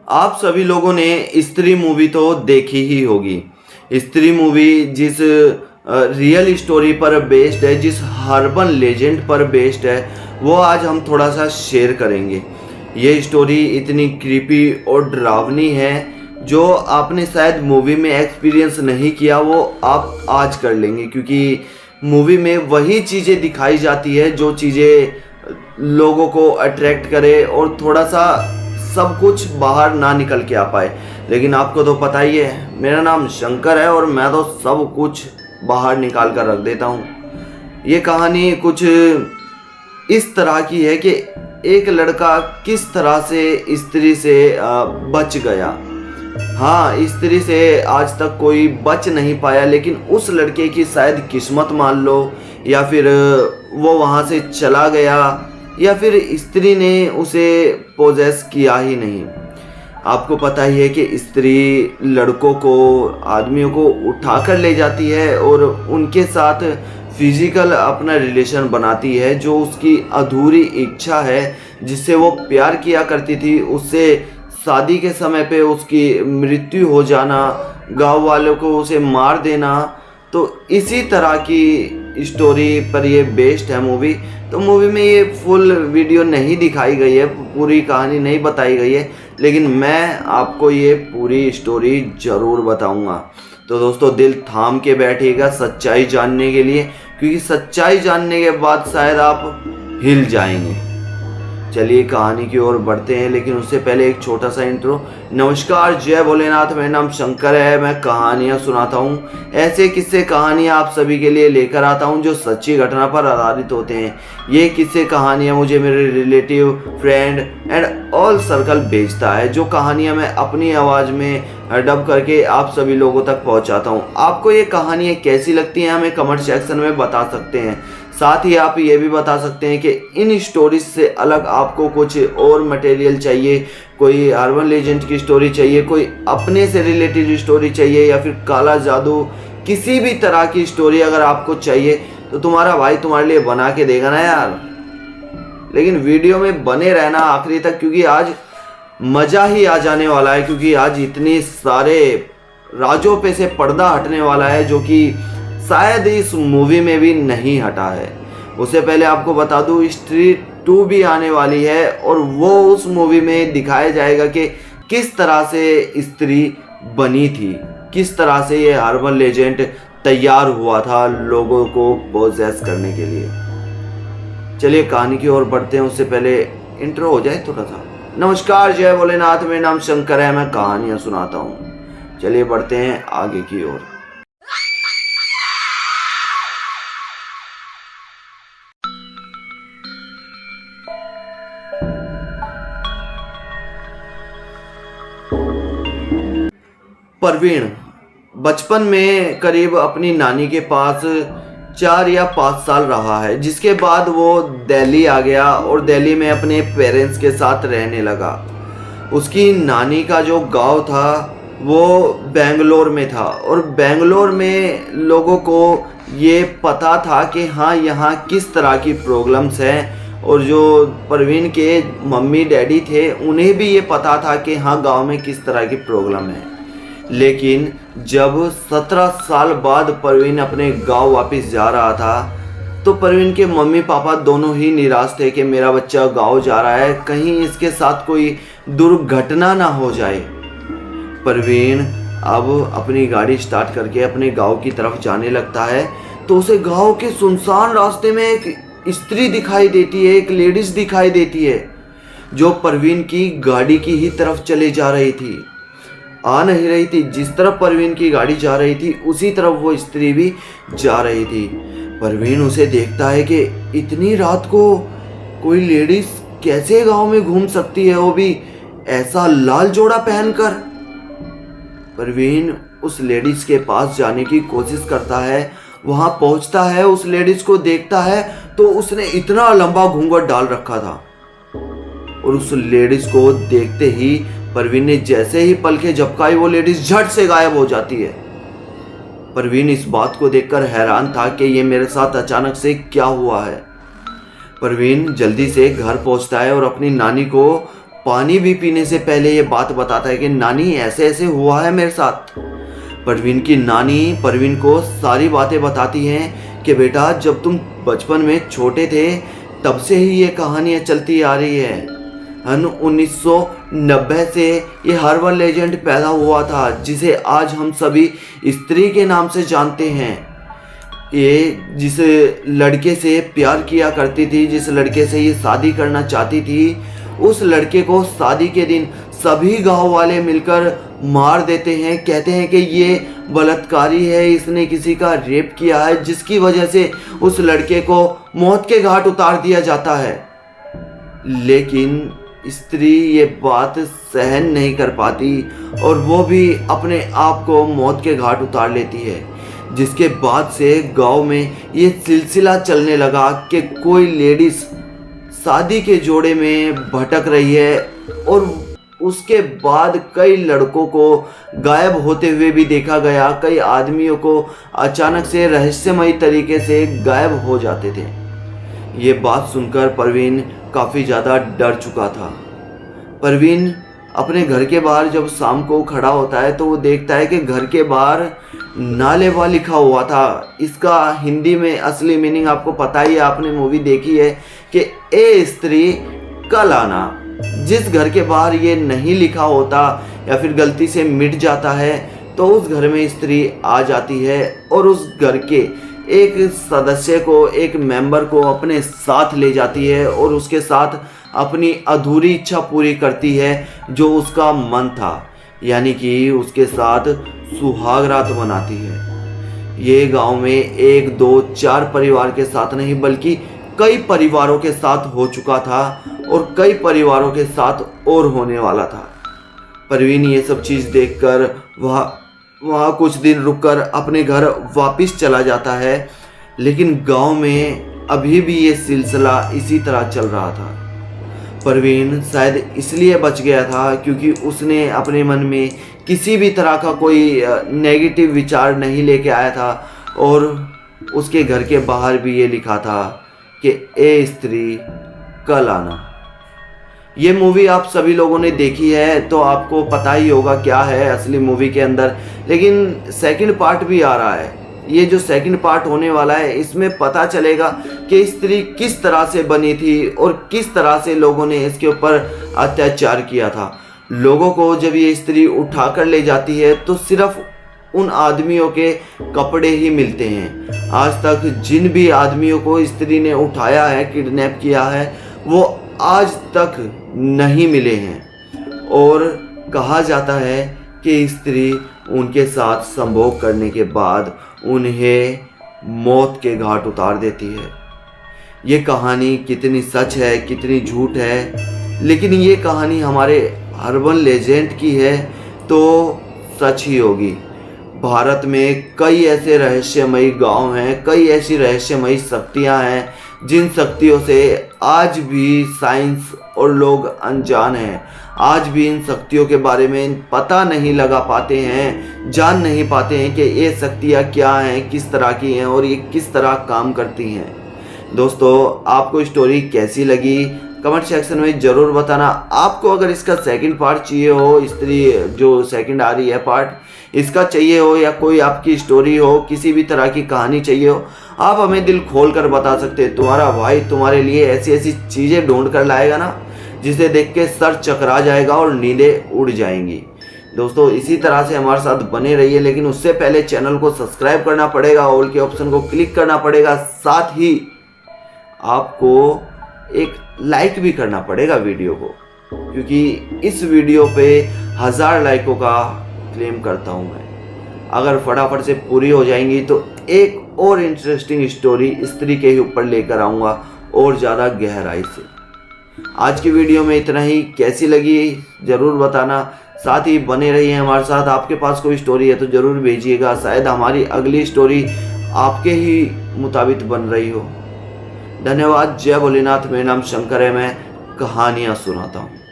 आप सभी लोगों ने स्त्री मूवी तो देखी ही होगी। स्त्री मूवी जिस रियल स्टोरी पर बेस्ड है, जिस हर्बल लेजेंड पर बेस्ड है, वो आज हम थोड़ा सा शेयर करेंगे। ये स्टोरी इतनी क्रीपी और डरावनी है, जो आपने शायद मूवी में एक्सपीरियंस नहीं किया वो आप आज कर लेंगे, क्योंकि मूवी में वही चीज़ें दिखाई जाती है जो चीज़ें लोगों को अट्रैक्ट करे और थोड़ा सा सब कुछ बाहर ना निकल के आ पाए। लेकिन आपको तो पता ही है, मेरा नाम शंकर है और मैं तो सब कुछ बाहर निकाल कर रख देता हूँ। ये कहानी कुछ इस तरह की है कि एक लड़का किस तरह से स्त्री से बच गया। हाँ, स्त्री से आज तक कोई बच नहीं पाया, लेकिन उस लड़के की शायद किस्मत मान लो, या फिर वो वहाँ से चला गया, या फिर स्त्री ने उसे पोजेस किया ही नहीं। आपको पता ही है कि स्त्री लड़कों को, आदमियों को उठा कर ले जाती है और उनके साथ फिजिकल अपना रिलेशन बनाती है, जो उसकी अधूरी इच्छा है जिससे वो प्यार किया करती थी, उससे शादी के समय पे उसकी मृत्यु हो जाना, गांव वालों को उसे मार देना। तो इसी तरह की स्टोरी पर ये बेस्ड है मूवी। तो मूवी में ये फुल वीडियो नहीं दिखाई गई है, पूरी कहानी नहीं बताई गई है, लेकिन मैं आपको ये पूरी स्टोरी ज़रूर बताऊंगा। तो दोस्तों, दिल थाम के बैठिएगा सच्चाई जानने के लिए, क्योंकि सच्चाई जानने के बाद शायद आप हिल जाएंगे। चलिए कहानी की ओर बढ़ते हैं, लेकिन उससे पहले एक छोटा सा इंट्रो। नमस्कार, जय भोलेनाथ, मेरा नाम शंकर है। मैं कहानियाँ सुनाता हूँ, ऐसे किस्से कहानियाँ आप सभी के लिए लेकर आता हूँ जो सच्ची घटना पर आधारित होते हैं। ये किस्से कहानियाँ मुझे मेरे relative, friend and all circle भेजता है, जो कहानियाँ मैं अपनी आवाज़ में डब करके आप सभी लोगों तक पहुँचाता हूँ। आपको ये कहानियाँ कैसी लगती हैं हमें कमेंट सेक्शन में बता सकते हैं। साथ ही आप ये भी बता सकते हैं कि इन स्टोरीज से अलग आपको कुछ और मटेरियल चाहिए, कोई अर्बन लेजेंड की स्टोरी चाहिए, कोई अपने से रिलेटेड स्टोरी चाहिए, या फिर काला जादू, किसी भी तरह की स्टोरी अगर आपको चाहिए तो तुम्हारा भाई तुम्हारे लिए बना के देगा ना यार। लेकिन वीडियो में बने रहना आखिरी तक, क्योंकि आज मज़ा ही आ जाने वाला है, क्योंकि आज इतने सारे राजों पे से पर्दा हटने वाला है जो कि शायद इस मूवी में भी नहीं हटा है। उससे पहले आपको बता दूं, स्त्री 2 भी आने वाली है और वो उस मूवी में दिखाया जाएगा कि किस तरह से स्त्री बनी थी, किस तरह से ये हर्बल लेजेंड तैयार हुआ था लोगों को पोजेस करने के लिए। चलिए कहानी की ओर बढ़ते हैं, उससे पहले इंट्रो हो जाए थोड़ा सा। नमस्कार, जय भोलेनाथ, मेरा नाम शंकर है, मैं कहानियाँ सुनाता हूँ। चलिए बढ़ते हैं आगे की ओर। परवीन बचपन में करीब अपनी नानी के पास 4 या 5 साल रहा है, जिसके बाद वो दिल्ली आ गया और दिल्ली में अपने पेरेंट्स के साथ रहने लगा। उसकी नानी का जो गांव था वो बेंगलोर में था, और बेंगलोर में लोगों को ये पता था कि हाँ, यहाँ किस तरह की प्रॉब्लम्स हैं, और जो परवीन के मम्मी डैडी थे उन्हें भी ये पता था कि हाँ, गांव में किस तरह की प्रॉब्लम है। लेकिन जब 17 साल बाद परवीन अपने गांव वापस जा रहा था, तो परवीन के मम्मी पापा दोनों ही निराश थे कि मेरा बच्चा गांव जा रहा है, कहीं इसके साथ कोई दुर्घटना ना हो जाए। परवीन अब अपनी गाड़ी स्टार्ट करके अपने गांव की तरफ जाने लगता है, तो उसे गांव के सुनसान रास्ते में एक स्त्री दिखाई देती है, एक लेडीज दिखाई देती है, जो परवीन की गाड़ी की ही तरफ चले जा रही थी। आ नहीं रही थी, जिस तरफ परवीन की गाड़ी जा रही थी उसी तरफ वो स्त्री भी जा रही थी। परवीन उसे देखता है कि इतनी रात को कोई लेडीज कैसे गांव में घूम सकती है, वो भी ऐसा लाल जोड़ा पहनकर। परवीन उस लेडीज के पास जाने की कोशिश करता है, वहां पहुंचता है, उस लेडीज को देखता है तो उसने इतना लंबा घूंघट डाल रखा था, और उस लेडीज को देखते ही परवीन ने जैसे ही पलकें झपकाई, वो लेडीज झट से गायब हो जाती है। परवीन इस बात को देखकर हैरान था कि ये मेरे साथ अचानक से क्या हुआ है। परवीन जल्दी से घर पहुंचता है और अपनी नानी को पानी भी पीने से पहले ये बात बताता है कि नानी ऐसे ऐसे हुआ है मेरे साथ। परवीन की नानी परवीन को सारी बातें बताती हैं कि बेटा जब तुम बचपन में छोटे थे तब से ही ये कहानियाँ चलती आ रही है। 1990 से ये हर्बल लेजेंड पैदा हुआ था जिसे आज हम सभी स्त्री के नाम से जानते हैं। ये जिस लड़के से प्यार किया करती थी, जिस लड़के से ये शादी करना चाहती थी, उस लड़के को शादी के दिन सभी गांव वाले मिलकर मार देते हैं। कहते हैं कि ये बलात्कारी है, इसने किसी का रेप किया है, जिसकी वजह से उस लड़के को मौत के घाट उतार दिया जाता है। लेकिन स्त्री ये बात सहन नहीं कर पाती और वो भी अपने आप को मौत के घाट उतार लेती है, जिसके बाद से गांव में ये सिलसिला चलने लगा कि कोई लेडीज शादी के जोड़े में भटक रही है और उसके बाद कई लड़कों को गायब होते हुए भी देखा गया। कई आदमियों को अचानक से रहस्यमयी तरीके से गायब हो जाते थे। ये बात सुनकर परवीन काफ़ी ज़्यादा डर चुका था। परवीन अपने घर के बाहर जब शाम को खड़ा होता है तो वो देखता है कि घर के बाहर नालेवा लिखा हुआ था। इसका हिंदी में असली मीनिंग आपको पता ही है, आपने मूवी देखी है कि ए स्त्री कल आना। जिस घर के बाहर ये नहीं लिखा होता या फिर गलती से मिट जाता है तो उस घर में स्त्री आ जाती है और उस घर के एक सदस्य को, एक मेंबर को अपने साथ ले जाती है और उसके साथ अपनी अधूरी इच्छा पूरी करती है जो उसका मन था, यानी कि उसके साथ सुहाग रात मनाती है। ये गांव में 1, 2, 4 परिवार के साथ नहीं बल्कि कई परिवारों के साथ हो चुका था और कई परिवारों के साथ और होने वाला था। परवीन ये सब चीज़ देखकर वहाँ कुछ दिन रुककर अपने घर वापस चला जाता है, लेकिन गांव में अभी भी ये सिलसिला इसी तरह चल रहा था। परवीन शायद इसलिए बच गया था क्योंकि उसने अपने मन में किसी भी तरह का कोई नेगेटिव विचार नहीं लेके आया था और उसके घर के बाहर भी ये लिखा था कि ए स्त्री कल आना। ये मूवी आप सभी लोगों ने देखी है तो आपको पता ही होगा क्या है असली मूवी के अंदर, लेकिन सेकंड पार्ट भी आ रहा है। ये जो सेकंड पार्ट होने वाला है इसमें पता चलेगा कि स्त्री किस तरह से बनी थी और किस तरह से लोगों ने इसके ऊपर अत्याचार किया था। लोगों को जब ये स्त्री उठा कर ले जाती है तो सिर्फ उन आदमियों के कपड़े ही मिलते हैं। आज तक जिन भी आदमियों को स्त्री ने उठाया है, किडनैप किया है, वो आज तक नहीं मिले हैं और कहा जाता है कि स्त्री उनके साथ संभोग करने के बाद उन्हें मौत के घाट उतार देती है। ये कहानी कितनी सच है कितनी झूठ है, लेकिन ये कहानी हमारे हर्बल लेजेंड की है तो सच ही होगी। भारत में कई ऐसे रहस्यमयी गांव हैं, कई ऐसी रहस्यमयी शक्तियां हैं जिन शक्तियों से आज भी साइंस और लोग अनजान हैं। आज भी इन शक्तियों के बारे में पता नहीं लगा पाते हैं, जान नहीं पाते हैं कि ये शक्तियाँ क्या हैं, किस तरह की हैं और ये किस तरह काम करती हैं। दोस्तों, आपको स्टोरी कैसी लगी कमेंट सेक्शन में ज़रूर बताना। आपको अगर इसका सेकंड पार्ट चाहिए हो, स्त्री जो सेकंड आ रही है पार्ट इसका चाहिए हो, या कोई आपकी स्टोरी हो, किसी भी तरह की कहानी चाहिए हो, आप हमें दिल खोल कर बता सकते हैं। तुम्हारा भाई तुम्हारे लिए ऐसी ऐसी चीज़ें ढूंढ कर लाएगा ना जिसे देख के सर चकरा जाएगा और नींदें उड़ जाएंगी। दोस्तों, इसी तरह से हमारे साथ बने रहिए, लेकिन उससे पहले चैनल को सब्सक्राइब करना पड़ेगा, ऑल के ऑप्शन को क्लिक करना पड़ेगा, साथ ही आपको एक लाइक भी करना पड़ेगा वीडियो को, क्योंकि इस वीडियो पे 1000 लाइकों का क्लेम करता हूँ मैं। अगर फटाफट से पूरी हो जाएंगी तो एक और इंटरेस्टिंग स्टोरी स्त्री के ऊपर लेकर आऊँगा और ज़्यादा गहराई से। आज की वीडियो में इतना ही, कैसी लगी ज़रूर बताना, साथ ही बने रहिए हमारे साथ। आपके पास कोई स्टोरी है तो ज़रूर भेजिएगा, शायद हमारी अगली स्टोरी आपके ही मुताबिक बन रही हो। धन्यवाद। जय भोलेनाथ। मेरा नाम शंकर है, मैं कहानियाँ सुनाता हूँ।